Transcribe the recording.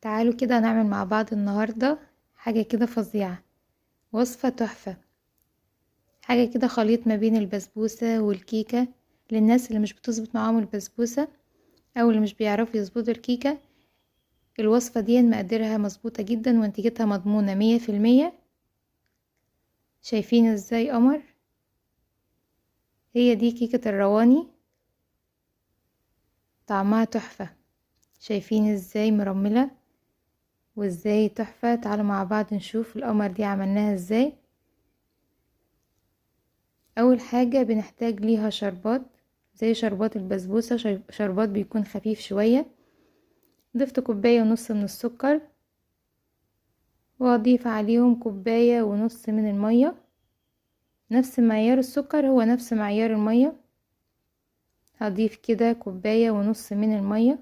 تعالوا كده نعمل مع بعض النهاردة حاجة كده فظيعة. وصفة تحفة، حاجة كده خليط ما بين البسبوسة والكيكة. للناس اللي مش بتظبط معاهم البسبوسة او اللي مش بيعرفوا يظبطوا الكيكة، الوصفة دي مقدرها مظبوطة جدا وانتجتها مضمونة 100%. شايفين ازاي قمر؟ هي دي كيكة الرواني، طعمها تحفة. شايفين ازاي مرملة وازاي تحفة؟ تعالوا مع بعض نشوف القمر دي عملناها ازاي. اول حاجة بنحتاج ليها شربات زي شربات البسبوسة، شربات بيكون خفيف شوية. ضفت كوباية ونص من السكر، واضيف عليهم كوباية ونص من المية. نفس معيار السكر هو نفس معيار المية. هضيف كده كوباية ونص من المية.